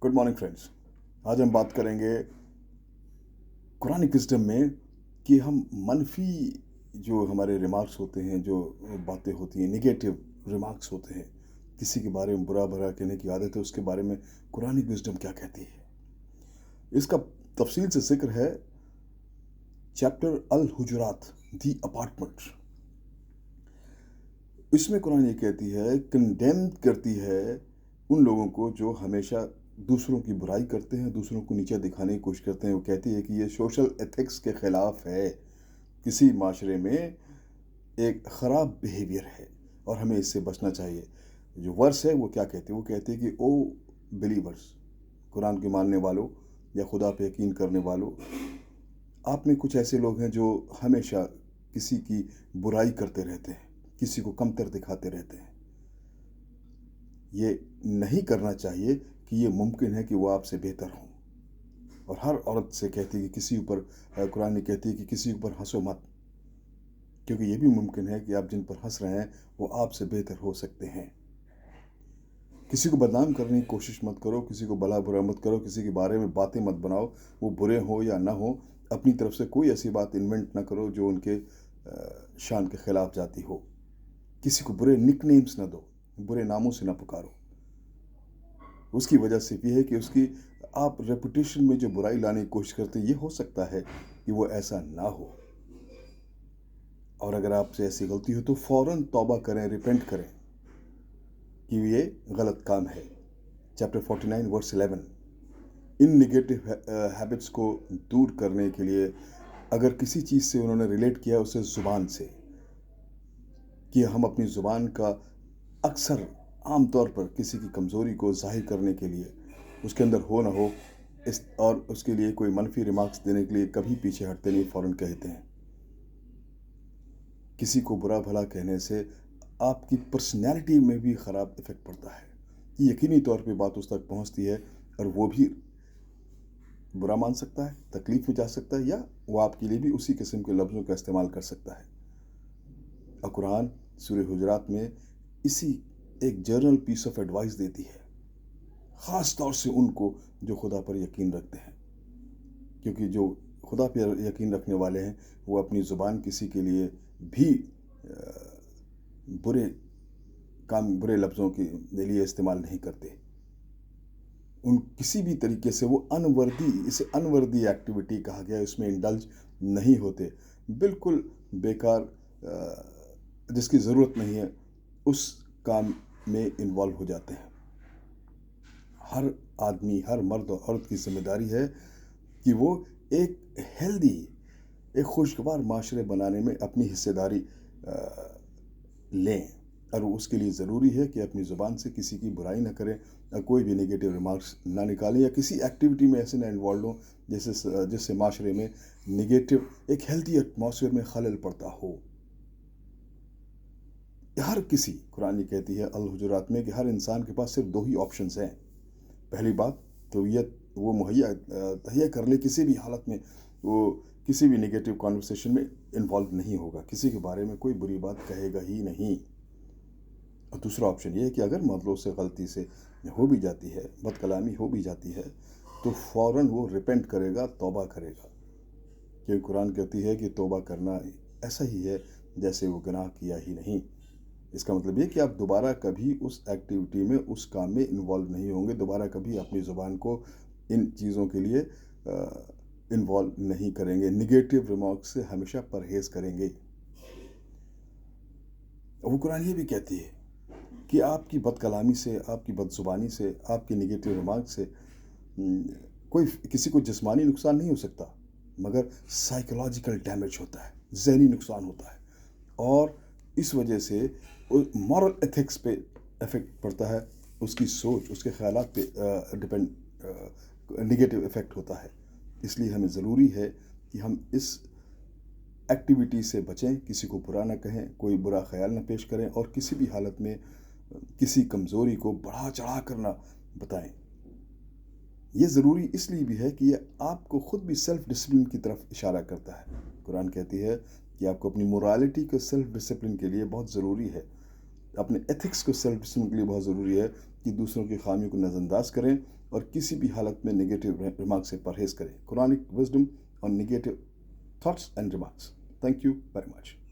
Good morning friends. आज हम बात करेंगे कुरानिक विज़डम में कि हम मनफी जो हमारे रिमार्क्स होते हैं, जो बातें होती हैं, नेगेटिव रिमार्क्स होते हैं, किसी के बारे में बुरा भला कहने की आदत है, उसके बारे में कुरानिक विज़डम क्या कहती है। इसका तफसील से जिक्र है चैप्टर अल हुजुरात, दी अपार्टमेंट। इसमें कुरान ये कहती है, कंडेम करती है उन लोगों को जो हमेशा दूसरों की बुराई करते हैं, दूसरों को नीचे दिखाने की कोशिश करते हैं। वो कहती है कि ये सोशल एथिक्स के ख़िलाफ़ है, किसी माशरे में एक ख़राब बिहेवियर है और हमें इससे बचना चाहिए। जो वर्स है वो क्या कहती है? वो कहती है कि ओ बिलीवर्स, कुरान के मानने वालों या खुदा पे यकीन करने वालों, आप में कुछ ऐसे लोग हैं जो हमेशा किसी की बुराई करते रहते हैं, किसी को कमतर दिखाते रहते हैं। ये नहीं करना चाहिए कि ये मुमकिन है कि वो आपसे बेहतर हों। और हर औरत से कहती है कि किसी ऊपर, कुरान ने कहती है कि किसी ऊपर हंसो मत, क्योंकि ये भी मुमकिन है कि आप जिन पर हंस रहे हैं वो आपसे बेहतर हो सकते हैं। किसी को बदनाम करने की कोशिश मत करो, किसी को भला बुरा मत करो, किसी के बारे में बातें मत बनाओ, वो बुरे हो या ना हो। अपनी तरफ से कोई ऐसी बात इन्वेंट ना करो जो उनके शान के खिलाफ जाती हो। किसी को बुरे निकनेम्स ना दो, बुरे नामों से ना पुकारो। उसकी वजह सिर्फ ये है कि उसकी आप रेपुटेशन में जो बुराई लाने की कोशिश करते हैं, ये हो सकता है कि वो ऐसा ना हो। और अगर आपसे ऐसी गलती हो तो फ़ौरन तौबा करें, रिपेंट करें कि ये गलत काम है। Chapter 49 verse 11। इन नेगेटिव हैबिट्स को दूर करने के लिए अगर किसी चीज़ से उन्होंने रिलेट किया, उसे ज़ुबान से, कि हम अपनी ज़ुबान का अक्सर आम तौर पर किसी की कमज़ोरी को ज़ाहिर करने के लिए, उसके अंदर हो ना हो इस, और उसके लिए कोई मनफी रिमार्क्स देने के लिए कभी पीछे हटते नहीं, फ़ौरन कहते हैं। किसी को बुरा भला कहने से आपकी पर्सनैलिटी में भी ख़राब इफ़ेक्ट पड़ता है। यकीनी तौर पे बात उस तक पहुंचती है और वो भी बुरा मान सकता है, तकलीफ़ में जा सकता है, या वो आपके लिए भी उसी किस्म के लफ्ज़ों का इस्तेमाल कर सकता है। और कुरान सूरह हुजरात में इसी एक जर्नल पीस ऑफ एडवाइस देती है, ख़ास तौर से उनको जो खुदा पर यकीन रखते हैं, क्योंकि जो खुदा पर यकीन रखने वाले हैं वो अपनी ज़ुबान किसी के लिए भी बुरे काम, बुरे लफ्ज़ों के लिए इस्तेमाल नहीं करते। उन किसी भी तरीके से वो अनवर्दी, इसे अनवर्दी एक्टिविटी कहा गया है, उसमें इंडल्ज नहीं होते। बिल्कुल बेकार, जिसकी ज़रूरत नहीं है उस काम में इन्वॉल्व हो जाते हैं। हर आदमी, हर मर्द और औरत की जिम्मेदारी है कि वो एक हेल्दी, एक खुशगवार माशरे बनाने में अपनी हिस्सेदारी लें। और उसके लिए ज़रूरी है कि अपनी ज़ुबान से किसी की बुराई ना करें, कोई भी नेगेटिव रिमार्क्स ना निकालें, या किसी एक्टिविटी में ऐसे ना इन्वॉल्व हों जिससे माशरे में नेगेटिव, एक हेल्दी एटमॉस्फेयर में खलल पड़ता हो। हर किसी, कुरान ये कहती है अल हुजुरात में कि हर इंसान के पास सिर्फ दो ही ऑप्शंस हैं। पहली बात तो ये वो तहिया कर ले, किसी भी हालत में वो किसी भी नेगेटिव कॉन्वर्सेशन में इन्वॉल्व नहीं होगा, किसी के बारे में कोई बुरी बात कहेगा ही नहीं। और दूसरा ऑप्शन ये है कि अगर मतलब से गलती से हो भी जाती है, बदकलामी हो भी जाती है, तो फ़ौरन वो रिपेंट करेगा, तौबा करेगा। क्योंकि कुरान कहती है कि तौबा करना ऐसा ही है जैसे वो गुनाह किया ही नहीं। इसका मतलब ये कि आप दोबारा कभी उस एक्टिविटी में, उस काम में इन्वॉल्व नहीं होंगे, दोबारा कभी अपनी ज़ुबान को इन चीज़ों के लिए इन्वॉल्व नहीं करेंगे, निगेटिव रिमार्क से हमेशा परहेज़ करेंगे। वो कुरान ये भी कहती है कि आपकी बदकलामी से, आपकी बदजुबानी से, आपकी निगेटिव रिमार्क से कोई किसी को जिस्मानी नुकसान नहीं हो सकता, मगर साइकोलॉजिकल डैमेज होता है, ज़हनी नुकसान होता है। और इस वजह से मॉरल एथिक्स पे इफ़ेक्ट पड़ता है, उसकी सोच, उसके ख़यालात पे नेगेटिव इफ़ेक्ट होता है। इसलिए हमें ज़रूरी है कि हम इस एक्टिविटी से बचें, किसी को बुरा ना कहें, कोई बुरा ख्याल ना पेश करें, और किसी भी हालत में किसी कमज़ोरी को बढ़ा चढ़ा कर ना बताएं। ये ज़रूरी इसलिए भी है कि ये आपको ख़ुद भी सेल्फ़ डिसिप्लिन की तरफ इशारा करता है। कुरान कहती है कि आपको अपनी मोरालिटी को सेल्फ़ डिसिप्लिन के लिए बहुत ज़रूरी है, अपने एथिक्स को सेल्फ़ डिसिप्लिन के लिए बहुत ज़रूरी है कि दूसरों की खामियों को नज़रअंदाज करें اور کسی بھی حالت میں نگیٹو ریمارک سے پرہیز کریں. Quranic wisdom on negative thoughts and remarks. Thank you very much.